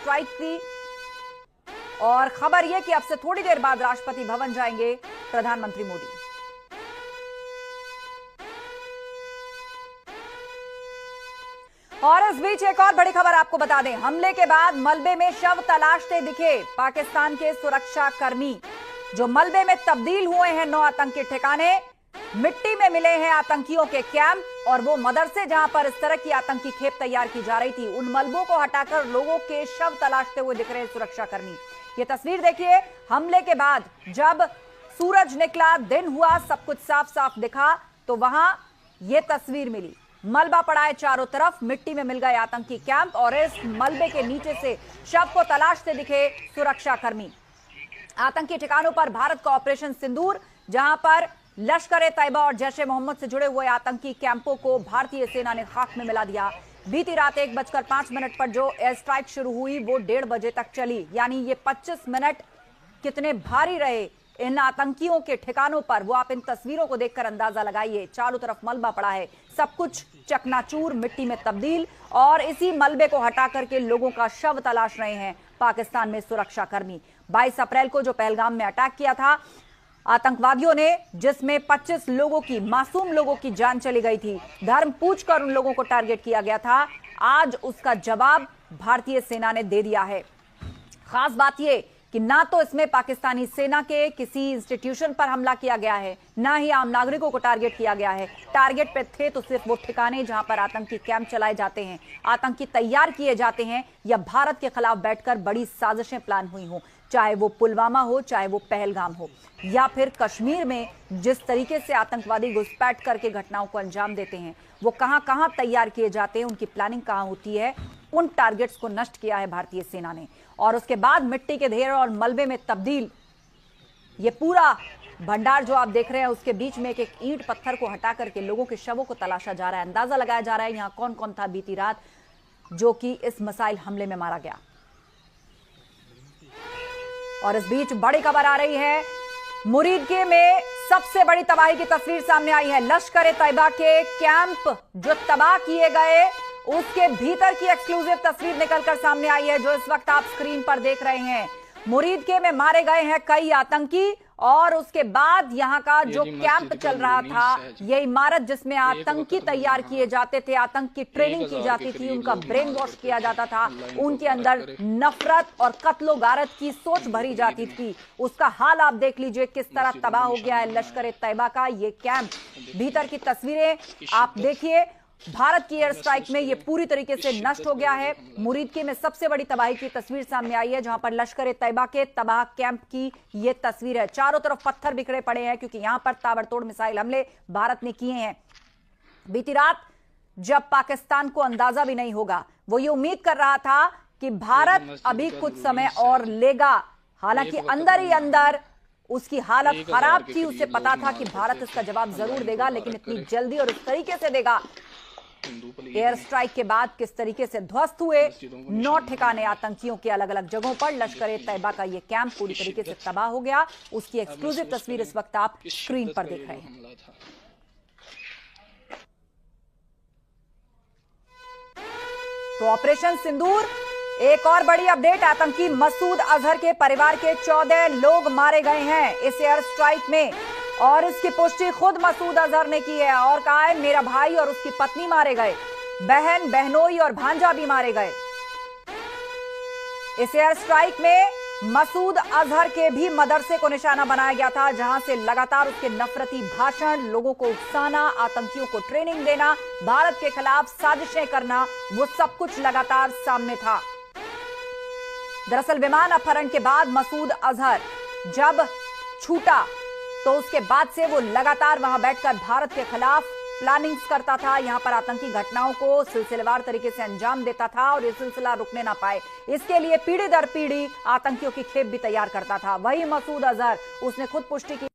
Strike की। और खबर यह कि अब से थोड़ी देर बाद राष्ट्रपति भवन जाएंगे प्रधानमंत्री मोदी। और इस बीच एक और बड़ी खबर आपको बता दें, हमले के बाद मलबे में शव तलाशते दिखे पाकिस्तान के सुरक्षा कर्मी। जो मलबे में तब्दील हुए हैं 9 आतंकी ठिकाने, मिट्टी में मिले हैं आतंकियों के कैंप और वो मदरसे जहां पर इस तरह की आतंकी खेप तैयार की जा रही थी, उन मलबों को हटाकर लोगों के शव तलाशते हुए दिख रहे हैं सुरक्षाकर्मी। ये तस्वीर देखिए, हमले के बाद जब सूरज निकला, दिन हुआ, सब कुछ साफ साफ दिखा, तो वहां ये तस्वीर मिली। मलबा पड़ा है चारों तरफ, मिट्टी में मिल गए आतंकी कैंप और इस मलबे के नीचे से शव को तलाशते दिखे सुरक्षाकर्मी। आतंकी ठिकानों पर भारत का ऑपरेशन सिंदूर, जहां पर लश्कर-ए-तैयबा और जैश-ए-मोहम्मद से जुड़े हुए आतंकी कैंपों को भारतीय सेना ने खाक में मिला दिया। बीती रात 1:05 पर जो एयर स्ट्राइक शुरू हुई वो 1:30 बजे तक चली, यानी ये 25 मिनट कितने भारी रहे इन आतंकियों के ठिकानों पर, वो आप इन तस्वीरों को देखकर अंदाजा लगाइए। चारों तरफ मलबा पड़ा है, सब कुछ चकनाचूर, मिट्टी में तब्दील, और इसी मलबे को हटा करके लोगों का शव तलाश रहे हैं पाकिस्तान में सुरक्षाकर्मी। 22 अप्रैल को जो पहलगाम में अटैक किया था आतंकवादियों ने, जिसमें 25 लोगों की, मासूम लोगों की जान चली गई थी, धर्म पूछकर उन लोगों को टारगेट किया गया था, आज उसका जवाब भारतीय सेना ने दे दिया है। खास बात यह कि ना तो इसमें पाकिस्तानी सेना के किसी इंस्टीट्यूशन पर हमला किया गया है, ना ही आम नागरिकों को टारगेट किया गया है। टारगेट पे थे तो सिर्फ वो ठिकाने जहां पर आतंकी कैंप चलाए जाते हैं, आतंकी तैयार किए जाते हैं, या भारत के खिलाफ बैठकर बड़ी साजिशें प्लान हुई हों, चाहे वो पुलवामा हो, चाहे वो पहलगाम हो, या फिर कश्मीर में जिस तरीके से आतंकवादी घुसपैठ करके घटनाओं को अंजाम देते हैं, वो कहां कहां तैयार किए जाते हैं, उनकी प्लानिंग कहां होती है, उन टारगेट्स को नष्ट किया है भारतीय सेना ने। और उसके बाद मिट्टी के ढेर और मलबे में तब्दील ये पूरा भंडार जो आप देख रहे हैं, उसके बीच में एक एक ईंट पत्थर को हटा करके लोगों के शवों को तलाशा जा रहा है। अंदाजा लगाया जा रहा है यहां कौन कौन था बीती रात जो कि इस मिसाइल हमले में मारा गया। और इस बीच बड़ी खबर आ रही है, मुरीदके में सबसे बड़ी तबाही की तस्वीर सामने आई है। लश्कर-ए-तैयबा के कैंप जो तबाह किए गए, उसके भीतर की एक्सक्लूसिव तस्वीर निकलकर सामने आई है, जो इस वक्त आप स्क्रीन पर देख रहे हैं। मुरीदके में मारे गए हैं कई आतंकी, और उसके बाद यहां का जो कैंप चल रहा था, ये इमारत जिसमें आतंकी तैयार किए जाते थे, आतंक की ट्रेनिंग की जाती थी, उनका ब्रेन वॉश किया जाता था, उनके अंदर नफरत और कत्लो गारत की सोच भरी जाती थी, उसका हाल आप देख लीजिए किस तरह तबाह हो गया है लश्कर-ए-तैयबा का ये कैंप। भीतर की तस्वीरें आप देखिए, भारत की एयर स्ट्राइक में यह पूरी तरीके से नष्ट हो गया है। मुरीदके में सबसे बड़ी तबाही की तस्वीर सामने आई है, जहां पर लश्कर-ए-तैयबा के तबाह कैंप की यह तस्वीर है। चारों तरफ पत्थर बिखरे पड़े हैं, क्योंकि यहां पर ताबड़तोड़ मिसाइल हमले भारत ने किए हैं। बीती रात जब पाकिस्तान को अंदाजा भी नहीं होगा, वो ये उम्मीद कर रहा था कि भारत अभी कुछ समय और लेगा, हालांकि अंदर ही अंदर उसकी हालत खराब थी, उसे पता था कि भारत इसका जवाब जरूर देगा, लेकिन इतनी जल्दी और इस तरीके से देगा। एयर स्ट्राइक के बाद किस तरीके से ध्वस्त हुए 9 ठिकाने आतंकियों के अलग अलग जगहों पर, लश्कर-ए-तैयबा का यह कैंप पूरी तरीके से तबाह हो गया। उसकी एक्सक्लूसिव तस्वीर इस वक्त आप स्क्रीन पर देख रहे हैं। तो ऑपरेशन सिंदूर, एक और बड़ी अपडेट, आतंकी मसूद अजहर के परिवार के 14 लोग मारे गए हैं इस एयर स्ट्राइक में, और इसकी पुष्टि खुद मसूद अजहर ने की है और कहा है मेरा भाई और उसकी पत्नी मारे गए, बहन, बहनोई और भांजा भी मारे गए। इस एयर स्ट्राइक में मसूद अजहर के भी मदरसे को निशाना बनाया गया था, जहां से लगातार उसके नफरती भाषण, लोगों को उकसाना, आतंकियों को ट्रेनिंग देना, भारत के खिलाफ साजिशें करना, वो सब कुछ लगातार सामने था। दरअसल विमान अपहरण के बाद मसूद अजहर जब छूटा तो उसके बाद से वो लगातार वहां बैठकर भारत के खिलाफ प्लानिंग्स करता था, यहां पर आतंकी घटनाओं को सिलसिलेवार तरीके से अंजाम देता था, और ये सिलसिला रुकने ना पाए इसके लिए पीढ़ी दर पीढ़ी आतंकियों की खेप भी तैयार करता था। वही मसूद अजहर, उसने खुद पुष्टि की